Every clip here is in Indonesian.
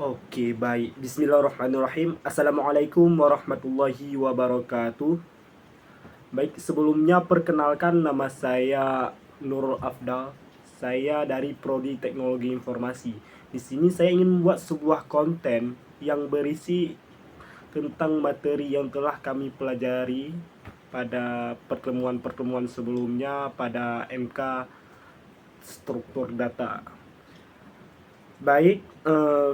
Oke, baik. Bismillahirrahmanirrahim. Assalamualaikum warahmatullahi wabarakatuh. Baik, sebelumnya perkenalkan nama saya Nurul Afdal. Saya dari Prodi Teknologi Informasi. Di sini saya ingin membuat sebuah konten yang berisi tentang materi yang telah kami pelajari pada pertemuan-pertemuan sebelumnya pada MK struktur data. Baik,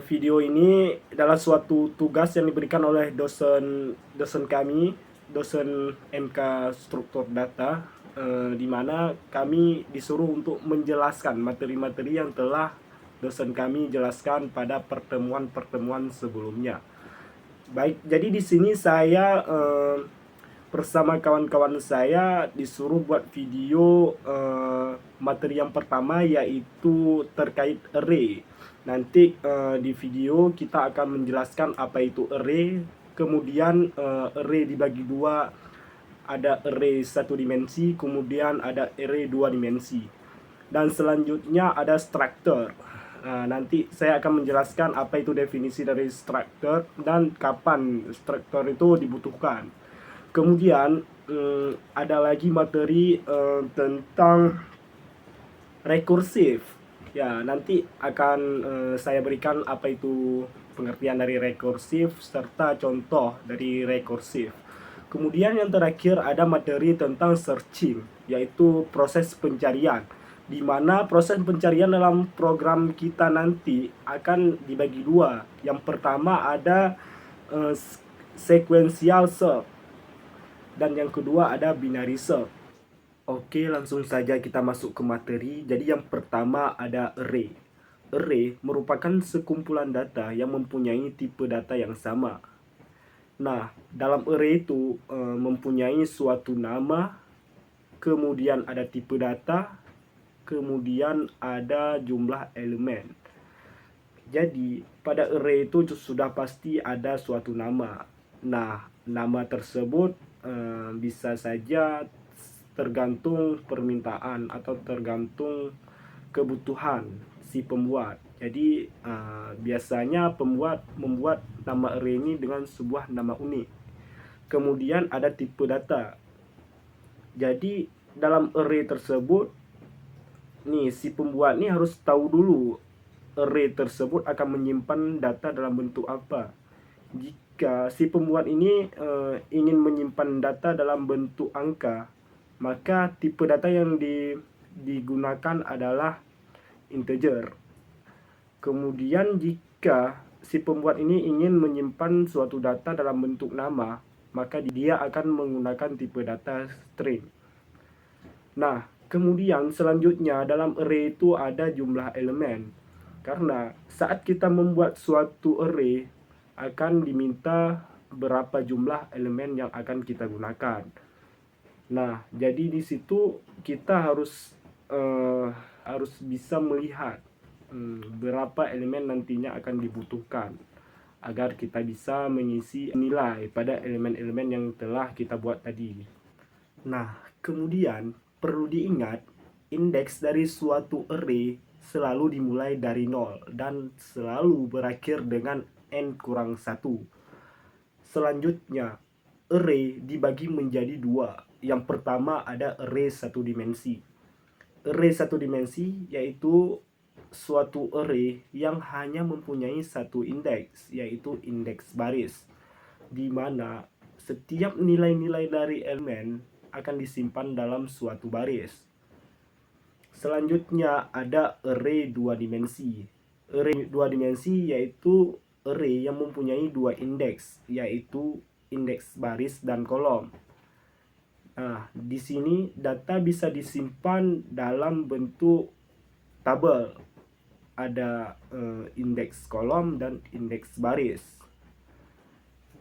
video ini adalah suatu tugas yang diberikan oleh dosen kami, dosen MK Struktur Data, di mana kami disuruh untuk menjelaskan materi-materi yang telah dosen kami jelaskan pada pertemuan-pertemuan sebelumnya. Baik, jadi di sini saya bersama kawan-kawan saya disuruh buat video materi yang pertama, yaitu terkait array. Nanti di video kita akan menjelaskan apa itu array. Kemudian array dibagi dua, ada array satu dimensi, kemudian ada array dua dimensi, dan selanjutnya ada structure. Nah, nanti saya akan menjelaskan apa itu definisi dari structure dan kapan structure itu dibutuhkan. Kemudian ada lagi materi tentang rekursif. Ya, nanti akan saya berikan apa itu pengertian dari rekursif serta contoh dari rekursif. Kemudian yang terakhir ada materi tentang searching, yaitu proses pencarian, di mana proses pencarian dalam program kita nanti akan dibagi dua. Yang pertama ada sequential search, dan yang kedua ada binary search. Oke, langsung saja kita masuk ke materi. Jadi yang pertama ada array. Array merupakan sekumpulan data yang mempunyai tipe data yang sama. Nah, dalam array itu mempunyai suatu nama, kemudian ada tipe data, kemudian ada jumlah elemen. Jadi, pada array itu sudah pasti ada suatu nama. Nah, nama tersebut bisa saja tergantung permintaan atau tergantung kebutuhan si pembuat. Jadi biasanya pembuat membuat nama array ini dengan sebuah nama unik. Kemudian ada tipe data. Jadi dalam array tersebut nih, si pembuat nih harus tahu dulu array tersebut akan menyimpan data dalam bentuk apa. Jika si pembuat ini ingin menyimpan data dalam bentuk angka, maka tipe data yang digunakan adalah integer. Kemudian jika si pembuat ini ingin menyimpan suatu data dalam bentuk nama, maka dia akan menggunakan tipe data string. Nah, kemudian selanjutnya dalam array itu ada jumlah elemen. Karena saat kita membuat suatu array akan diminta berapa jumlah elemen yang akan kita gunakan. Nah, jadi di situ kita harus bisa melihat berapa elemen nantinya akan dibutuhkan agar kita bisa mengisi nilai pada elemen-elemen yang telah kita buat tadi. Nah, kemudian perlu diingat, indeks dari suatu array selalu dimulai dari 0 dan selalu berakhir dengan n kurang 1. Selanjutnya, array dibagi menjadi dua. Yang pertama ada array satu dimensi. Array satu dimensi yaitu suatu array yang hanya mempunyai satu indeks, yaitu indeks baris, di mana setiap nilai-nilai dari elemen akan disimpan dalam suatu baris. Selanjutnya ada array dua dimensi. Array dua dimensi yaitu array yang mempunyai dua indeks, yaitu indeks baris dan kolom. Nah, di sini data bisa disimpan dalam bentuk tabel. Ada indeks kolom dan indeks baris.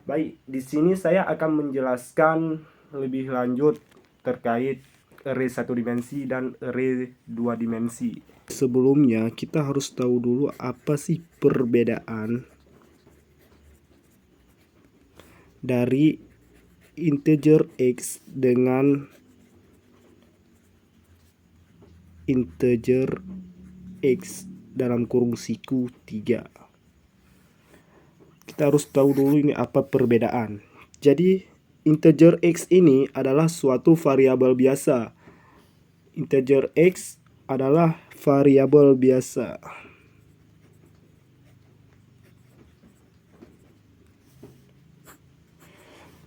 Baik, di sini saya akan menjelaskan lebih lanjut terkait array satu dimensi dan array dua dimensi. Sebelumnya kita harus tahu dulu apa sih perbedaan dari integer x dengan integer x dalam kurung siku 3. kita harus tahu dulu ini apa perbedaan. Jadi integer X ini adalah suatu variabel biasa. Integer X adalah variabel biasa.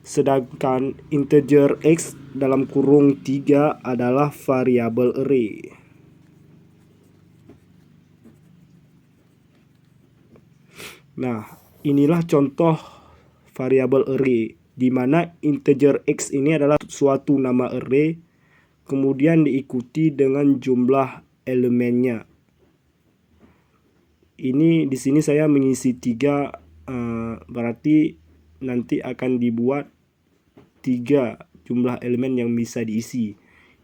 Sedangkan integer X dalam kurung 3 adalah variabel array. Nah, inilah contoh variabel array, di mana integer X ini adalah suatu nama array, kemudian diikuti dengan jumlah elemennya. Ini di sini saya mengisi 3, berarti nanti akan dibuat 3 jumlah elemen yang bisa diisi.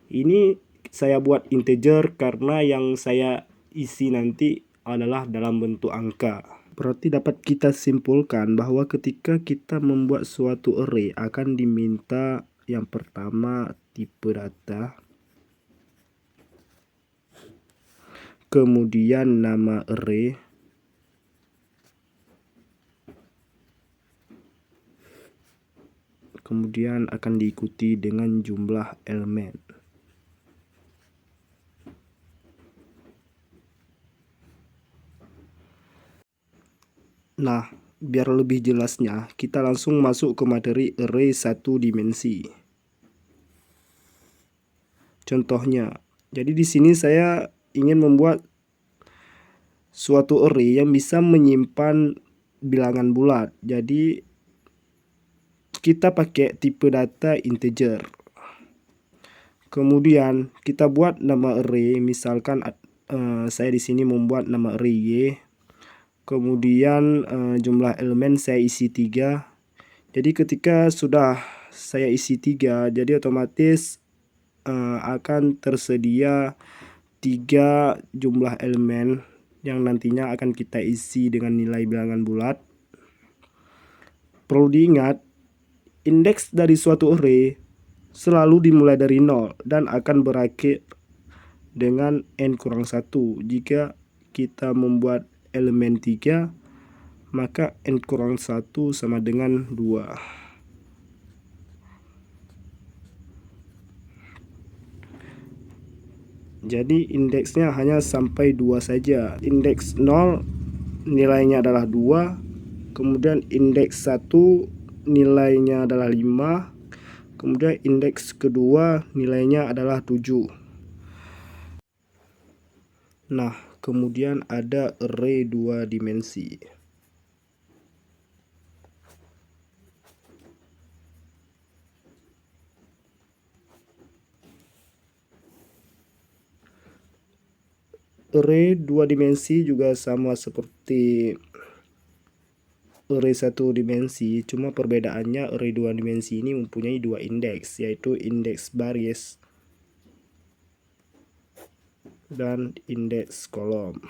Ini saya buat integer karena yang saya isi nanti adalah dalam bentuk angka. Berarti dapat kita simpulkan bahwa ketika kita membuat suatu array akan diminta yang pertama tipe data, kemudian nama array, kemudian akan diikuti dengan jumlah elemen. Nah, biar lebih jelasnya, kita langsung masuk ke materi array 1 dimensi. Contohnya, jadi di sini saya ingin membuat suatu array yang bisa menyimpan bilangan bulat. Jadi kita pakai tipe data integer. Kemudian kita buat nama array, misalkan saya di sini membuat nama array Y. Kemudian jumlah elemen saya isi 3. Jadi ketika sudah saya isi 3, jadi otomatis akan tersedia 3 jumlah elemen yang nantinya akan kita isi dengan nilai bilangan bulat. Perlu diingat, indeks dari suatu array selalu dimulai dari 0 dan akan berakhir dengan n-1. Jika kita membuat elemen 3, maka n-1 sama dengan 2. Jadi indeksnya hanya sampai 2 saja. Indeks 0 nilainya adalah 2, kemudian indeks 1 nilainya adalah 5, kemudian indeks kedua nilainya adalah 7. Nah, kemudian ada array 2 dimensi. Array 2 dimensi juga sama seperti array 1 dimensi, cuma perbedaannya array 2 dimensi ini mempunyai 2 indeks, yaitu indeks baris dan indeks kolom.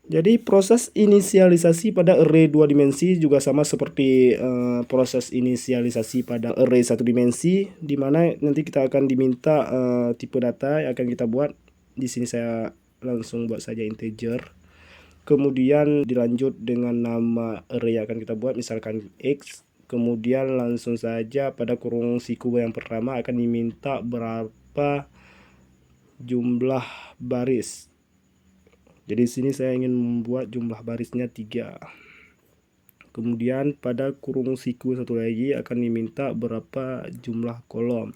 Jadi proses inisialisasi pada array 2 dimensi juga sama seperti proses inisialisasi pada array 1 dimensi, di mana nanti kita akan diminta tipe data yang akan kita buat. Di sini saya langsung buat saja integer. Kemudian dilanjut dengan nama array yang akan kita buat, misalkan X. Kemudian langsung saja pada kurung siku yang pertama akan diminta berapa jumlah baris. Jadi di sini saya ingin membuat jumlah barisnya 3. Kemudian pada kurung siku satu lagi akan diminta berapa jumlah kolom.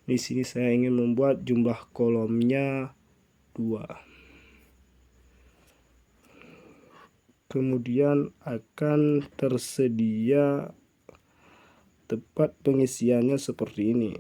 Di sini saya ingin membuat jumlah kolomnya 2. Kemudian akan tersedia tempat pengisiannya seperti ini.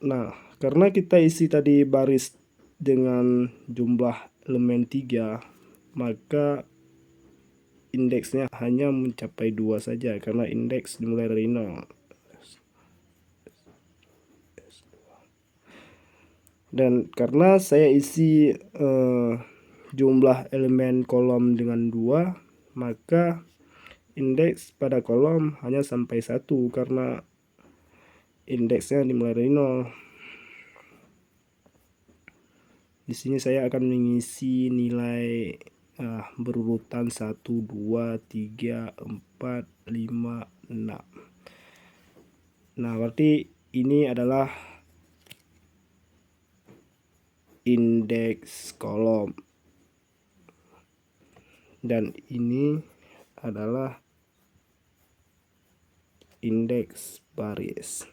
Nah, karena kita isi tadi baris dengan jumlah elemen 3, maka indeksnya hanya mencapai 2 saja, karena indeks dimulai dari 0. Dan karena saya isi jumlah elemen kolom dengan 2, maka indeks pada kolom hanya sampai 1 karena indeksnya dimulai dari 0. Di sini saya akan mengisi nilai berurutan 1, 2, 3, 4, 5, 6. Nah, berarti ini adalah indeks kolom dan ini adalah indeks baris.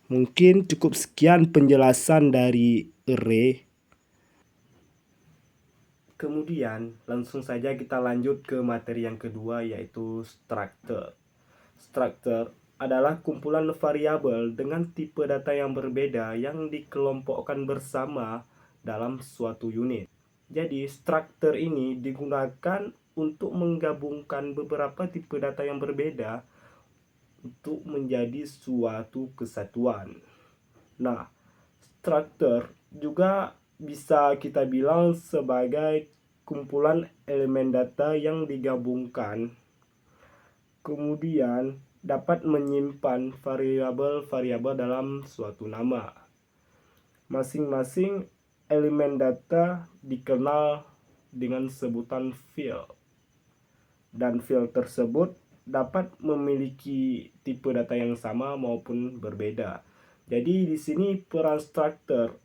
Mungkin cukup sekian penjelasan dari array. Kemudian langsung saja kita lanjut ke materi yang kedua, yaitu structure. Structure adalah kumpulan variabel dengan tipe data yang berbeda yang dikelompokkan bersama dalam suatu unit. Jadi structure ini digunakan untuk menggabungkan beberapa tipe data yang berbeda untuk menjadi suatu kesatuan. Nah, structure juga bisa kita bilang sebagai kumpulan elemen data yang digabungkan, kemudian dapat menyimpan variabel-variabel dalam suatu nama. Masing-masing elemen data dikenal dengan sebutan field, dan field tersebut dapat memiliki tipe data yang sama maupun berbeda. Jadi di sini peran structure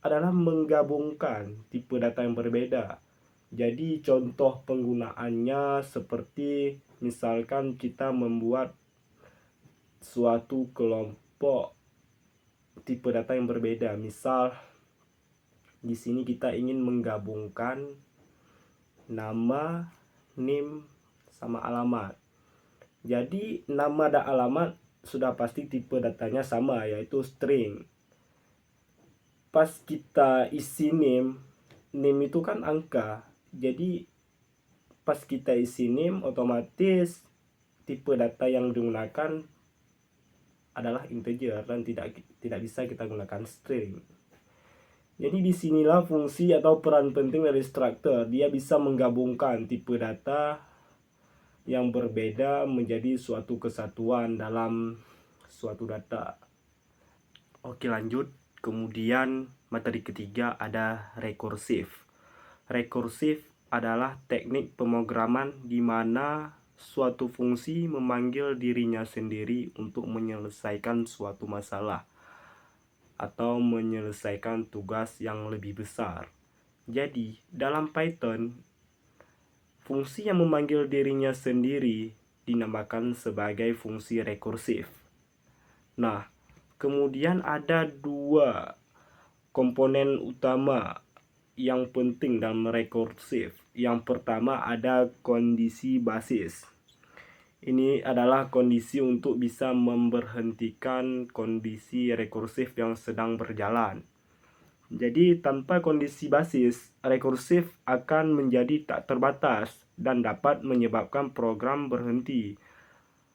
adalah menggabungkan tipe data yang berbeda. Jadi contoh penggunaannya seperti misalkan kita membuat suatu kelompok tipe data yang berbeda. Misal di sini kita ingin menggabungkan nama, NIM, sama alamat. Jadi nama dan alamat sudah pasti tipe datanya sama, yaitu string. Pas kita isi NIM itu kan angka. Jadi pas kita isi NIM otomatis tipe data yang digunakan adalah integer dan tidak bisa kita gunakan string. Jadi disinilah fungsi atau peran penting dari structure. Dia bisa menggabungkan tipe data yang berbeda menjadi suatu kesatuan dalam suatu data. Oke, lanjut. Kemudian materi ketiga ada rekursif. Rekursif adalah teknik pemrograman di mana suatu fungsi memanggil dirinya sendiri untuk menyelesaikan suatu masalah atau menyelesaikan tugas yang lebih besar. Jadi, dalam Python, fungsi yang memanggil dirinya sendiri dinamakan sebagai fungsi rekursif. Nah, kemudian ada dua komponen utama yang penting dalam rekursif. Yang pertama ada kondisi basis. Ini adalah kondisi untuk bisa memberhentikan kondisi rekursif yang sedang berjalan. Jadi tanpa kondisi basis, rekursif akan menjadi tak terbatas dan dapat menyebabkan program berhenti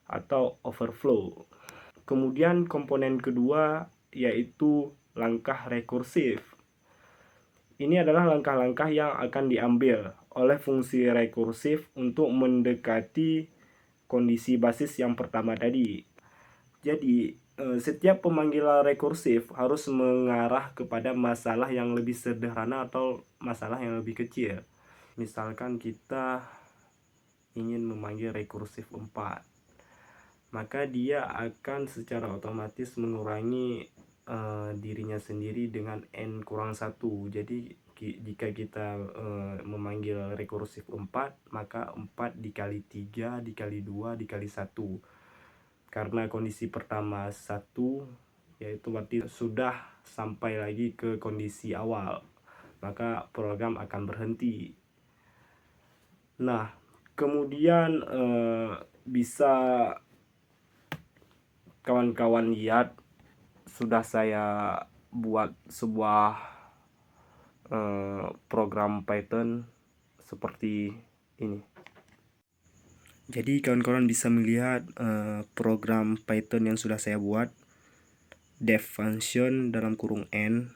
atau overflow. Kemudian komponen kedua yaitu langkah rekursif. Ini adalah langkah-langkah yang akan diambil oleh fungsi rekursif untuk mendekati kondisi basis yang pertama tadi. Jadi setiap pemanggilan rekursif harus mengarah kepada masalah yang lebih sederhana atau masalah yang lebih kecil. Misalkan kita ingin memanggil rekursif 4, maka dia akan secara otomatis mengurangi dirinya sendiri dengan n kurang 1. Jadi jika kita memanggil rekursif 4, maka 4 dikali 3 dikali 2 dikali 1. Karena kondisi pertama 1, yaitu berarti sudah sampai lagi ke kondisi awal, maka program akan berhenti. Nah, kemudian bisa kawan-kawan lihat sudah saya buat sebuah program Python seperti ini. Jadi kawan-kawan bisa melihat program Python yang sudah saya buat, def function dalam kurung n,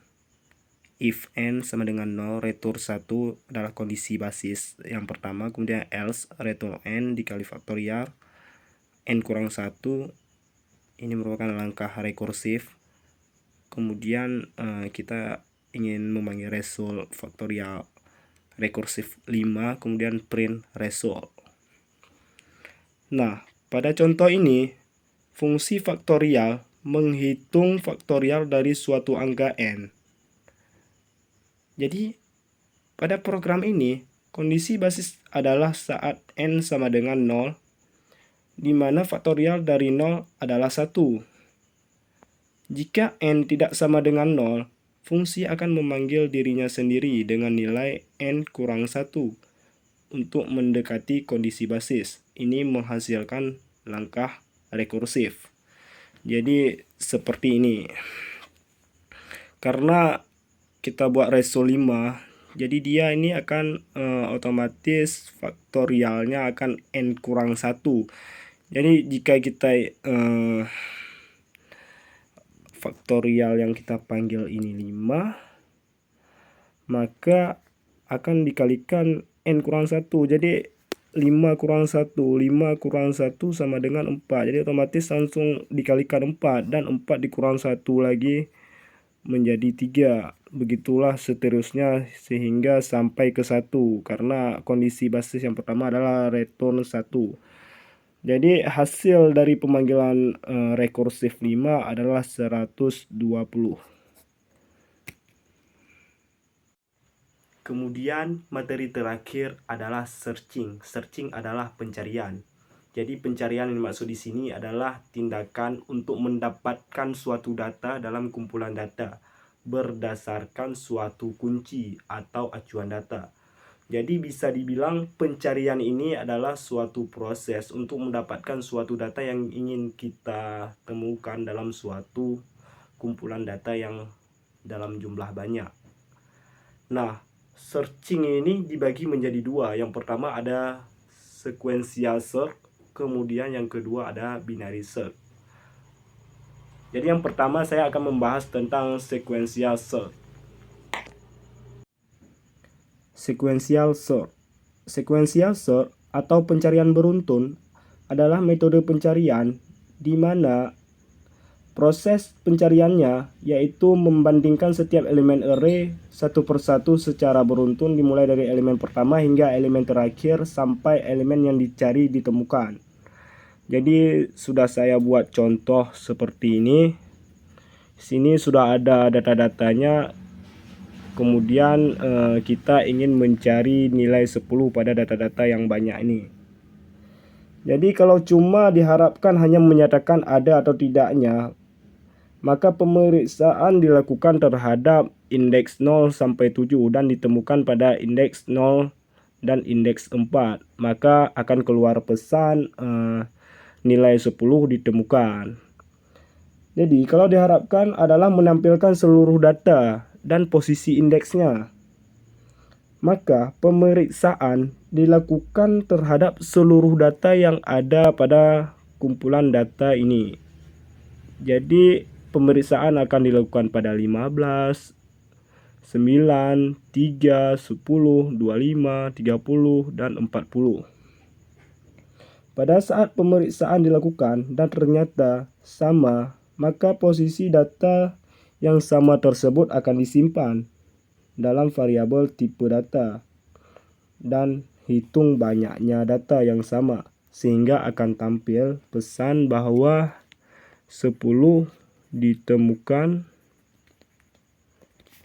if n sama dengan 0, retur 1 adalah kondisi basis yang pertama. Kemudian else, retur n dikali faktorial n kurang 1, ini merupakan langkah rekursif. Kemudian kita ingin memanggil result faktorial rekursif 5, kemudian print result. Nah, pada contoh ini, fungsi faktorial menghitung faktorial dari suatu angka n. Jadi, pada program ini, kondisi basis adalah saat n sama dengan 0, di mana faktorial dari 0 adalah 1. Jika n tidak sama dengan 0, fungsi akan memanggil dirinya sendiri dengan nilai n kurang 1 untuk mendekati kondisi basis. Ini menghasilkan langkah rekursif. Jadi seperti ini. Karena kita buat result 5, jadi dia ini akan otomatis faktorialnya akan n kurang 1. Jadi jika kita faktorial yang kita panggil ini 5, maka akan dikalikan n kurang 1. Jadi 5 kurang 1 sama dengan 4. Jadi otomatis langsung dikalikan 4, dan 4 dikurang 1 lagi menjadi 3. Begitulah seterusnya sehingga sampai ke 1, karena kondisi basis yang pertama adalah return 1. Jadi hasil dari pemanggilan rekursif 5 adalah 120. Kemudian materi terakhir adalah searching. Searching adalah pencarian. Jadi pencarian yang dimaksud di sini adalah tindakan untuk mendapatkan suatu data dalam kumpulan data berdasarkan suatu kunci atau acuan data. Jadi bisa dibilang pencarian ini adalah suatu proses untuk mendapatkan suatu data yang ingin kita temukan dalam suatu kumpulan data yang dalam jumlah banyak. Nah, searching ini dibagi menjadi dua. Yang pertama ada sequential search, kemudian yang kedua ada binary search. Jadi yang pertama saya akan membahas tentang sequential search. Sequential search. Sequential search atau pencarian beruntun adalah metode pencarian di mana proses pencariannya yaitu membandingkan setiap elemen array satu persatu secara beruntun dimulai dari elemen pertama hingga elemen terakhir sampai elemen yang dicari ditemukan. Jadi sudah saya buat contoh seperti ini. Sini sudah ada data-datanya. Kemudian kita ingin mencari nilai 10 pada data-data yang banyak ini. Jadi kalau cuma diharapkan hanya menyatakan ada atau tidaknya, maka pemeriksaan dilakukan terhadap indeks 0 sampai 7 dan ditemukan pada indeks 0 dan indeks 4. Maka akan keluar pesan nilai 10 ditemukan. Jadi kalau diharapkan adalah menampilkan seluruh data dan posisi indeksnya, maka pemeriksaan dilakukan terhadap seluruh data yang ada pada kumpulan data ini. Jadi pemeriksaan akan dilakukan pada 15, 9, 3, 10, 25, 30, dan 40. Pada saat pemeriksaan dilakukan dan ternyata sama, maka posisi data yang sama tersebut akan disimpan dalam variabel tipe data dan hitung banyaknya data yang sama, sehingga akan tampil pesan bahwa 10 ditemukan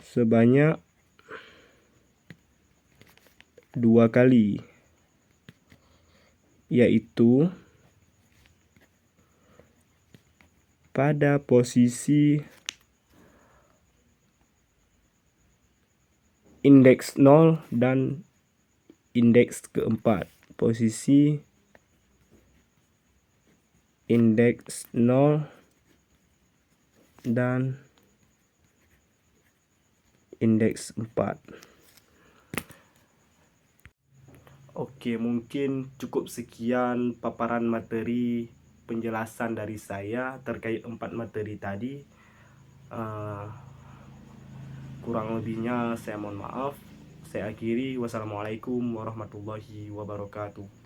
sebanyak 2 kali, yaitu pada posisi indeks 0 dan indeks keempat. Posisi indeks 0 dan indeks 4. Oke, mungkin cukup sekian paparan materi penjelasan dari saya terkait 4 materi tadi. Kurang lebihnya saya mohon maaf. Saya akhiri. Wassalamualaikum warahmatullahi wabarakatuh.